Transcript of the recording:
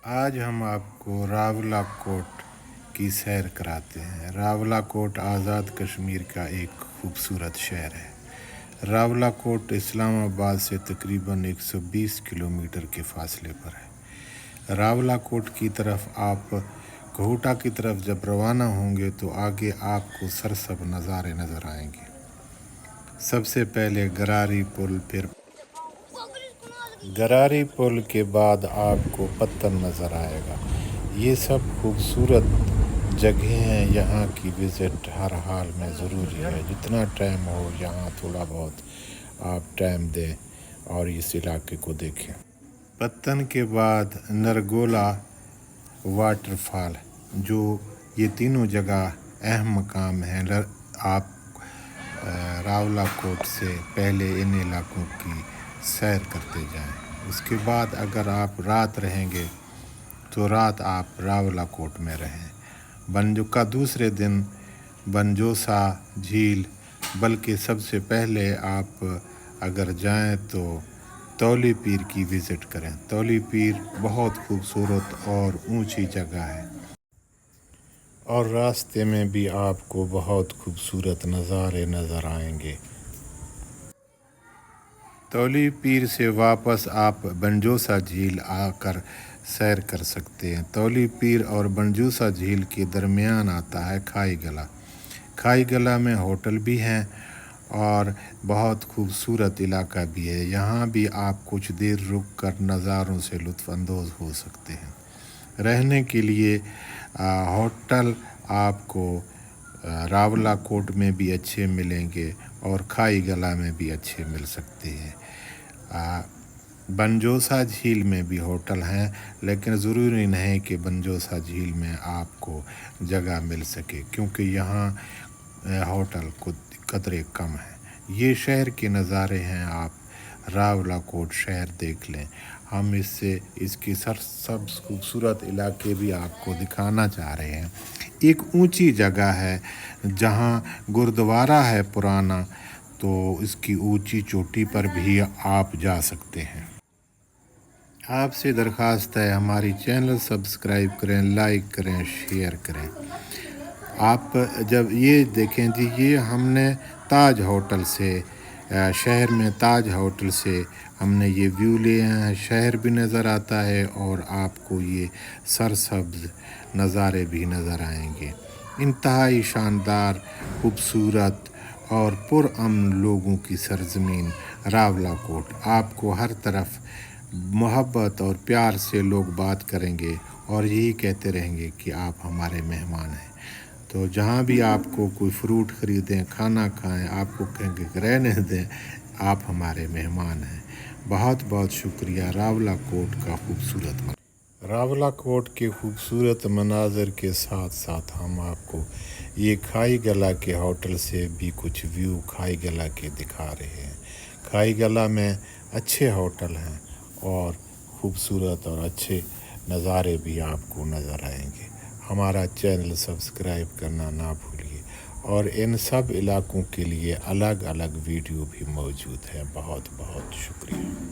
آج ہم آپ کو راولا کوٹ کی سیر کراتے ہیں۔ راولا کوٹ آزاد کشمیر کا ایک خوبصورت شہر ہے۔ راولا کوٹ اسلام آباد سے تقریباً 120 کلومیٹر کے فاصلے پر ہے۔ راولا کوٹ کی طرف آپ کوہٹا کی طرف جب روانہ ہوں گے تو آگے آپ کو سرسبز نظارے نظر آئیں گے۔ سب سے پہلے گراری پل، پھر گراری پل کے بعد آپ کو پتن نظر آئے گا۔ یہ سب خوبصورت جگہیں ہیں، یہاں کی وزٹ ہر حال میں ضروری ہے۔ جتنا ٹائم ہو یہاں تھوڑا بہت آپ ٹائم دیں اور اس علاقے کو دیکھیں۔ پتن کے بعد نرگولا واٹر فال، جو یہ تینوں جگہ اہم مقام ہیں۔ آپ راولا کوٹ سے پہلے ان علاقوں کی سیر کرتے جائیں۔ اس کے بعد اگر آپ رات رہیں گے تو رات آپ راولا کوٹ میں رہیں۔ دوسرے دن بنجوسا جھیل، بلکہ سب سے پہلے آپ اگر جائیں تو تولی پیر کی وزٹ کریں۔ تولی پیر بہت خوبصورت اور اونچی جگہ ہے، اور راستے میں بھی آپ کو بہت خوبصورت نظارے نظر آئیں گے۔ تولی پیر سے واپس آپ بنجوسا جھیل آ کر سیر کر سکتے ہیں۔ تولی پیر اور بنجوسا جھیل کے درمیان آتا ہے کھائی گلا۔ کھائی گلا میں ہوٹل بھی ہیں اور بہت خوبصورت علاقہ بھی ہے۔ یہاں بھی آپ کچھ دیر رک کر نظاروں سے لطف اندوز ہو سکتے ہیں۔ رہنے کے لیے ہوٹل آپ کو راولا کوٹ میں بھی اچھے ملیں گے اور کھائی گلا میں بھی اچھے مل سکتے ہیں۔ بنجوسا جھیل میں بھی ہوٹل ہیں، لیکن ضروری نہیں کہ بنجوسا جھیل میں آپ کو جگہ مل سکے، کیونکہ یہاں ہوٹل قدرے کم ہیں۔ یہ شہر کے نظارے ہیں، آپ راولا کوٹ شہر دیکھ لیں۔ ہم اس کی سرسبز خوبصورت علاقے بھی آپ کو دکھانا چاہ رہے ہیں۔ ایک اونچی جگہ ہے جہاں گردوارہ ہے پرانا، تو اس کی اونچی چوٹی پر بھی آپ جا سکتے ہیں۔ آپ سے درخواست ہے ہماری چینل سبسکرائب کریں، لائک کریں، شیئر کریں۔ آپ جب یہ دیکھیں جی، یہ ہم نے تاج ہوٹل سے، شہر میں تاج ہوٹل سے ہم نے یہ ویو لے ہیں۔ شہر بھی نظر آتا ہے اور آپ کو یہ سرسبز نظارے بھی نظر آئیں گے۔ انتہائی شاندار، خوبصورت اور پرامن لوگوں کی سرزمین راولا کوٹ۔ آپ کو ہر طرف محبت اور پیار سے لوگ بات کریں گے اور یہی کہتے رہیں گے کہ آپ ہمارے مہمان ہیں۔ تو جہاں بھی آپ کو کوئی فروٹ خریدیں، کھانا کھائیں، آپ کو کہیں گے کہ رہنے دیں، آپ ہمارے مہمان ہیں۔ بہت بہت شکریہ۔ راولا کوٹ کا خوبصورت راولا کوٹ کے خوبصورت مناظر کے ساتھ ساتھ ہم آپ کو یہ کھائی گلا کے ہوٹل سے بھی کچھ ویو کھائی گلا کے دکھا رہے ہیں۔ کھائی گلا میں اچھے ہوٹل ہیں اور خوبصورت اور اچھے نظارے بھی آپ کو نظر آئیں گے۔ ہمارا چینل سبسکرائب کرنا نہ بھولیے، اور ان سب علاقوں کے لیے الگ الگ ویڈیو بھی موجود ہیں۔ بہت بہت شکریہ۔